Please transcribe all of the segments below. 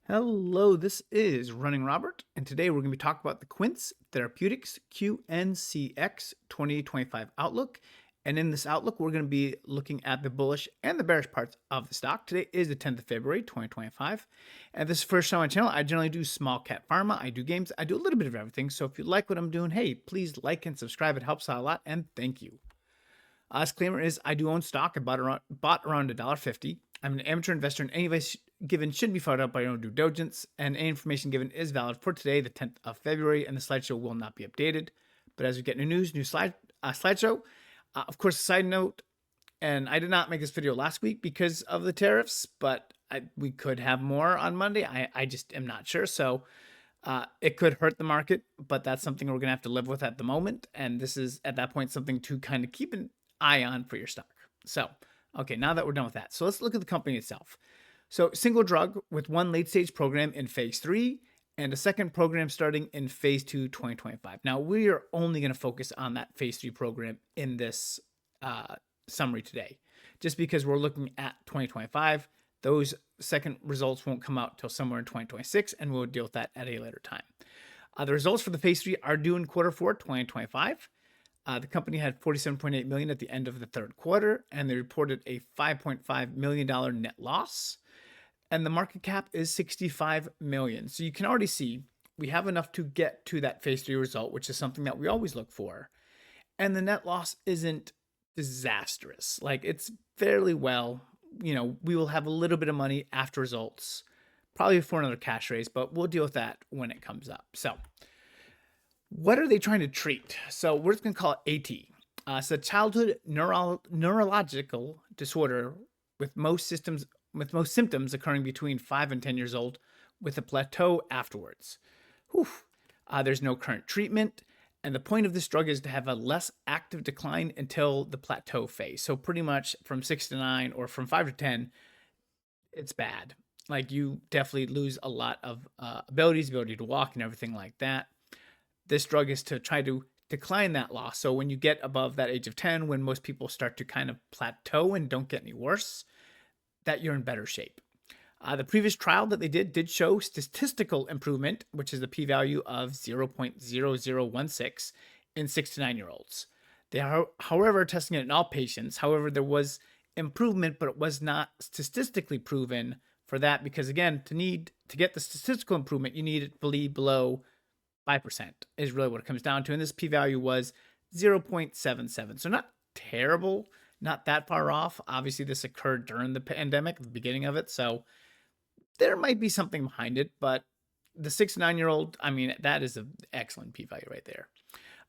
Hello, this is Running Robert, and today we're going to be talking about the Quince Therapeutics QNCX 2025 outlook. And in this outlook, we're going to be looking at the bullish and the bearish parts of the stock. Today is the 10th of February, 2025. And this is the first time on my channel. I generally do small cap pharma, I do games, I do a little bit of everything. So if you like what I'm doing, hey, please like and subscribe. It helps out a lot, and thank you. Disclaimer is I do own stock. I bought around $1.50. I'm an amateur investor, and any advice given should be followed up by your own due diligence, and any information given is valid for today, the 10th of February, and the slideshow will not be updated. But as we get new news, new slideshow. Of course, a side note, and I did not make this video last week because of the tariffs, but we could have more on Monday. I just am not sure. So it could hurt the market, but that's something we're going to have to live with at the moment. And this is, at that point, something to kind of keep an eye on for your stock. So, okay, now that we're done with that, so let's look at the company itself. So, single drug with one late stage program in phase 3 and a second program starting in phase 2 2025. Now, we are only going to focus on that phase 3 program in this summary today, just because we're looking at 2025. Those second results won't come out till somewhere in 2026, and we'll deal with that at a later time. The results for the phase 3 are due in quarter 4 2025. The company had $47.8 million at the end of the third quarter, and they reported a $5.5 million net loss. And the market cap is $65 million. So you can already see we have enough to get to that phase 3 result, which is something that we always look for. And the net loss isn't disastrous. Like, it's fairly well. We will have a little bit of money after results, probably for another cash raise, but we'll deal with that when it comes up. So, what are they trying to treat? So we're just going to call it AT. It's a childhood neurological disorder with most symptoms occurring between 5 and 10 years old, with a plateau afterwards. There's no current treatment, and the point of this drug is to have a less active decline until the plateau phase. So pretty much from 6 to 9 or from 5 to 10, it's bad. Like, you definitely lose a lot of ability to walk and everything like that. This drug is to try to decline that loss. So when you get above that age of 10, when most people start to kind of plateau and don't get any worse, that you're in better shape. The previous trial that they did show statistical improvement, which is the p-value of 0.0016 in 6 to 9 year olds. They are, however, testing it in all patients. However, there was improvement, but it was not statistically proven for that, because again, to get the statistical improvement, you need it to be below 5% is really what it comes down to. And this p-value was 0.77. So not terrible, not that far off. Obviously, this occurred during the pandemic, the beginning of it. So there might be something behind it, but the 6 to 9 year old, I mean, that is an excellent p-value right there.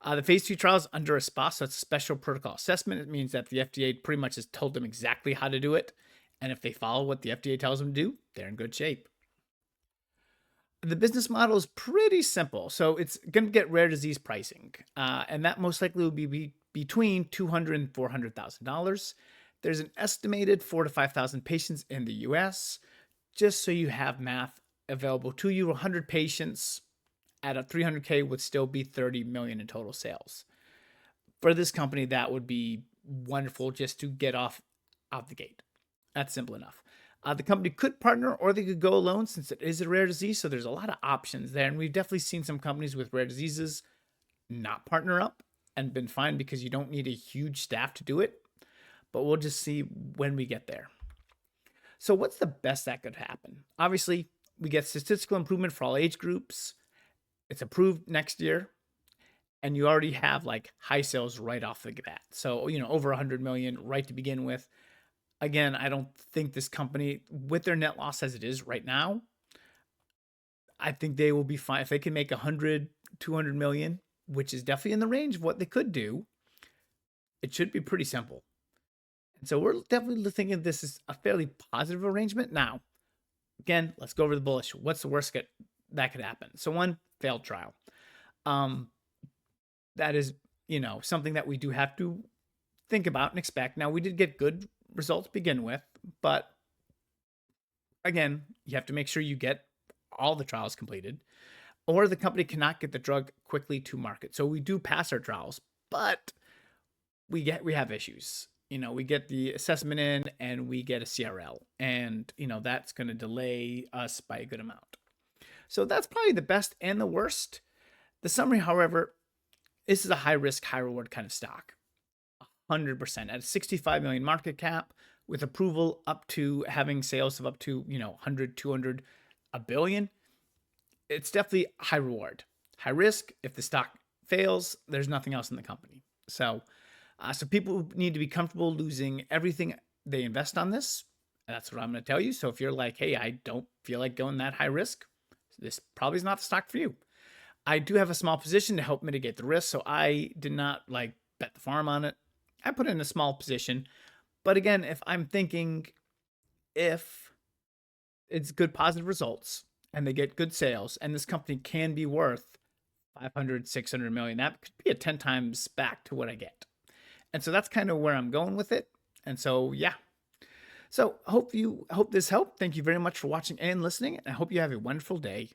The phase 2 trial is under a SPA, so it's a special protocol assessment. It means that the FDA pretty much has told them exactly how to do it. And if they follow what the FDA tells them to do, they're in good shape. The business model is pretty simple. So it's going to get rare disease pricing, and that most likely will be between $200,000 and $400,000. There's an estimated 4,000 to 5,000 patients in the US. Just so you have math available to you, 100 patients at a $300K would still be $30 million in total sales. For this company, that would be wonderful just to get off the gate. That's simple enough. The company could partner, or they could go alone, since it is a rare disease. So there's a lot of options there. And we've definitely seen some companies with rare diseases not partner up and been fine, because you don't need a huge staff to do it. But we'll just see when we get there. So what's the best that could happen? Obviously, we get statistical improvement for all age groups. It's approved next year. And you already have like high sales right off the bat. So, over 100 million right to begin with. Again, I don't think this company, with their net loss as it is right now, I think they will be fine. If they can make 100, 200 million, which is definitely in the range of what they could do, it should be pretty simple. And so we're definitely thinking this is a fairly positive arrangement. Now, again, let's go over the bullish. What's the worst that could happen? So one, failed trial. That is, something that we do have to think about and expect. Now, we did get good results to begin with, but again, you have to make sure you get all the trials completed, or the company cannot get the drug quickly to market. So we do pass our trials, but we have issues. we get the assessment in and we get a CRL, and that's going to delay us by a good amount. So that's probably the best and the worst. The summary, however, this is a high risk, high reward kind of stock. 100% at a 65 million market cap with approval up to having sales of up to 100, 200, a billion. It's definitely high reward, high risk. If the stock fails, there's nothing else in the company. So people need to be comfortable losing everything they invest on this. That's what I'm going to tell you. So if you're like, hey, I don't feel like going that high risk, this probably is not the stock for you. I do have a small position to help mitigate the risk, so I did not bet the farm on it. I put in a small position, but again, if I'm thinking if it's good positive results and they get good sales and this company can be worth 500, 600 million, that could be a 10 times back to what I get. And so that's kind of where I'm going with it. And so, yeah. So hope this helped. Thank you very much for watching and listening. And I hope you have a wonderful day.